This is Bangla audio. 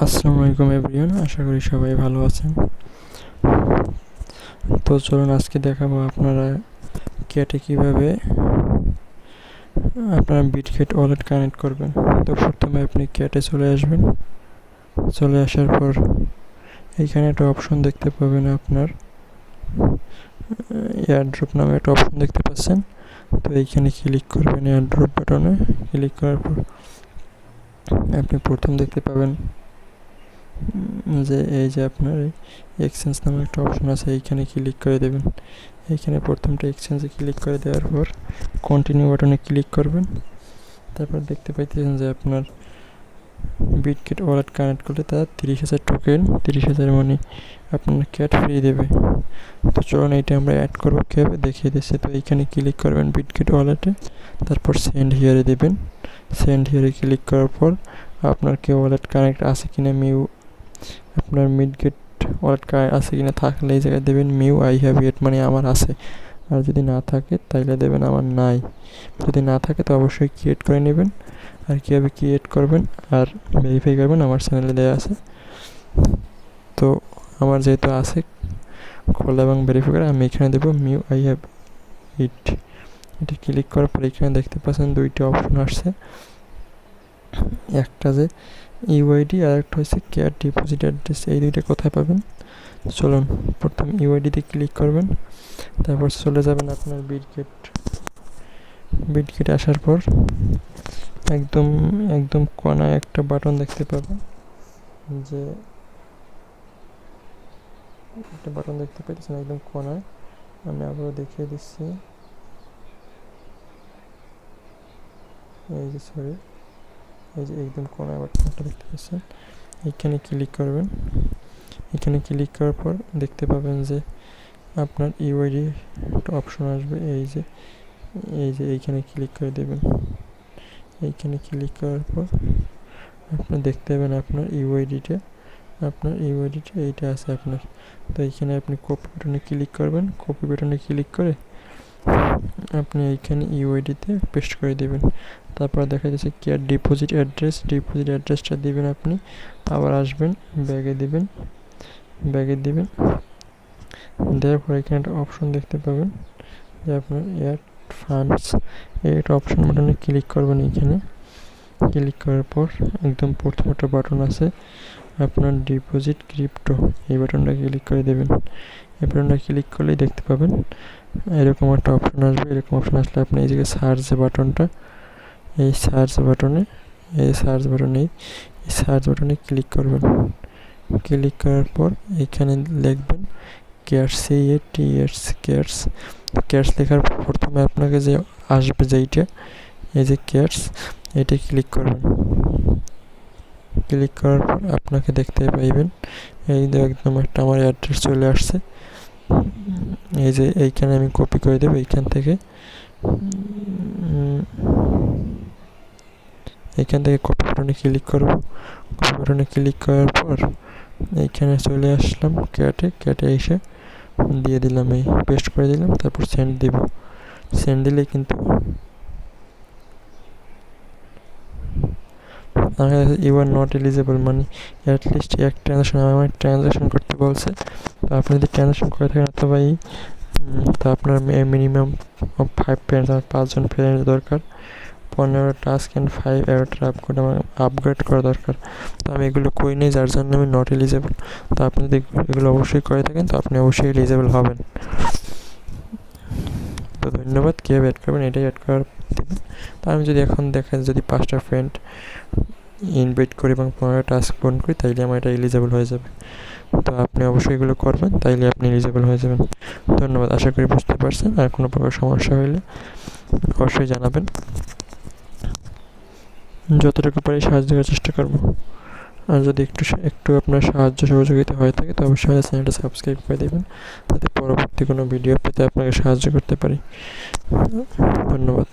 আসসালামু আলাইকুম এভরিওয়ান, আশা করি সবাই ভালো আছেন। তো চলুন আজকে দেখাবো আপনারা ক্যাটে কিভাবে আপনারা বিটগেট ওয়ালেট কানেক্ট করবেন। তো প্রথমে আপনি ক্যাটে চলে আসবেন। চলে আসার পর এইখানে একটা অপশন দেখতে পাবেন, আপনার এয়ারড্রপ নামে একটা অপশন দেখতে পাচ্ছেন। তো এইখানে ক্লিক করবেন, এয়ারড্রপ বাটনে ক্লিক করার পর আপনি প্রথম দেখতে পাবেন যে এই যে আপনার এক্সচেঞ্জ নামে একটা অপশন আছে, এইখানে ক্লিক করে দেবেন। এইখানে প্রথমটা এক্সচেঞ্জে ক্লিক করে দেওয়ার পর কন্টিনিউ বাটনে ক্লিক করবেন। তারপর দেখতে পাইতেছেন যে আপনার বিটগেট ওয়ালেট কানেক্ট করলে তারা 30,000 টোকেন, 30,000 মানি আপনার ক্যাট ফ্রি দেবে। তো চলুন এইটা আমরা অ্যাড করবো কীভাবে দেখিয়ে দিচ্ছি। তো এইখানে ক্লিক করবেন বিটগেট ওয়ালেটে, তারপর সেন্ড হিয়ারে দেবেন। সেন্ড হিয়ারে ক্লিক করার পর আপনার কি ওয়ালেট কানেক্ট আছে কিনা আপনার বিটগেট ওয়ালেট কানেক্ট আছে কিনা, থাকলে এই জায়গায় দেবেন মিউ আই হ্যাভ ইট, মানে আমার আছে। আর যদি না থাকে তাইলে দেবেন আমার নাই। যদি না থাকে তো অবশ্যই ক্রিয়েট করে নেবেন। আর কীভাবে ক্রিয়েট করবেন আর ভেরিফাই করবেন আমার চ্যানেলে দেওয়া আছে। তো আমার যেহেতু আছে খোলা এবং ভেরিফাই করে, আমি এখানে দেবো মিউ আই হ্যাভ ইট। এটা ক্লিক করার পর এখানে দেখতে পাচ্ছেন দুইটা অপশন আসছে, একটা যে ইউআইডি আর একটা হচ্ছে ক্যাট ডিপোজিট অ্যাড্রেস। এই দুইটা কোথায় পাবেন? চলুন প্রথম ইউআইডিতে ক্লিক করবেন, তারপর চলে যাবেন আপনার বিটগেট আসার পর একদম একদম কোনায় একটা বাটন দেখতে পাবেন, যে একটা বাটন দেখতে পাচ্ছেন একদম কোনায়। আমি আবারও দেখিয়ে দিচ্ছি, এই যে এই যে একদম কোনায় বাটনটা দেখতে পাচ্ছেন, এখানে ক্লিক করবেন। এখানে ক্লিক করার পর দেখতে পাবেন যে আপনার ইউআইডি একটা অপশন আসবে, এই যে এইখানে ক্লিক করে দেবেন। এইখানে ক্লিক করার পর আপনি দেখতে পাবেন আপনার ইউআইডিটা এইটা আছে আপনার। তো এইখানে আপনি কপি বাটনে ক্লিক করবেন। কপি বাটনে ক্লিক করে আপনি এইখানে ইউআইডিতে পেস্ট করে দেবেন। তারপর দেখা যাচ্ছে ক্যাট ডিপোজিট অ্যাড্রেসটা দিবেন আপনি। আবার আসবেন, ব্যাগে দিবেন দেওয়ার পর এখানে একটা অপশন দেখতে পাবেন যে আপনার এয়ার ফান্ডস, এটা অপশন বাটনে ক্লিক করবেন। এইখানে ক্লিক করার পর একদম প্রথম একটা বাটন আছে আপনার ডিপোজিট ক্রিপ্টো, এই বাটনটা ক্লিক করে দেবেন। এই বাটনটা ক্লিক করলেই দেখতে পাবেন এরকম একটা অপশন আসবে। এরকম অপশন আসলে আপনি এই জায়গায় সার্চ বাটনটা, এই সার্চ বাটনে ক্লিক করবেন। ক্লিক করার পর এখানে লিখবেন ক্যাটস লেখার প্রথমে আপনাকে যে আসবে যেইটা, এই যে ক্যাটস, এটা ক্লিক করবেন। ক্লিক করার পর আপনাকে দেখতে পাইবেন এই যে একদম একটা আমার অ্যাড্রেস চলে আসছে। এই যে এইখানে আমি কপি করে দেবো, এইখান থেকে কপি বাটনে ক্লিক করব। কপি বাটনে ক্লিক করার পর এইখানে চলে আসলাম ক্যাটে এসে দিয়ে দিলাম, এই পেস্ট করে দিলাম। তারপর সেন্ড দিব। সেন্ড দিলে কিন্তু ইউ আর নট এলিজেবল, মানে অ্যাটলিস্ট এক ট্রানজাকশন আমার ট্রানজাকশন করতে বলছে। তো আপনি যদি ট্রানজাকশন করে থাকেন অথবা তো আপনার মিনিমাম 5 ফ্রেন্ডস, আমার 5 জন ফ্রেন্ড দরকার, 15 টাস্ক অ্যান্ড 5 আমার আপগ্রেড করা দরকার। তো আমি এগুলো করি নি, যার জন্য আমি নট এলিজেবল। তো আপনি যদি এগুলো অবশ্যই করে থাকেন তো আপনি অবশ্যই এলিজেবল হবেন। তো ধন্যবাদ। কীভাবে অ্যাড করবেন এটাই অ্যাড করার দেবেন। তো আমি যদি এখন দেখেন যদি 5টা ফ্রেন্ড ইনভাইট করি এবং 15 টাস্ক পূরণ করি, তাইলে আমার এটা এলিজেবল হয়ে যাবে। তো আপনি অবশ্যই এগুলো করবেন, তাইলে আপনি এলিজেবল হয়ে যাবেন। ধন্যবাদ, আশা করি বুঝতে পারছেন। আর কোনো প্রকার সমস্যা হলে অবশ্যই জানাবেন, যতটুকু পারি সাহায্য করার চেষ্টা করব। আর যদি একটু আপনার সাহায্য সহযোগিতা হয়ে থাকে তো অবশ্যই চ্যানেলটা সাবস্ক্রাইব করে দেবেন, যাতে পরবর্তী কোনো ভিডিও পেতে আপনাকে সাহায্য করতে পারি। ধন্যবাদ।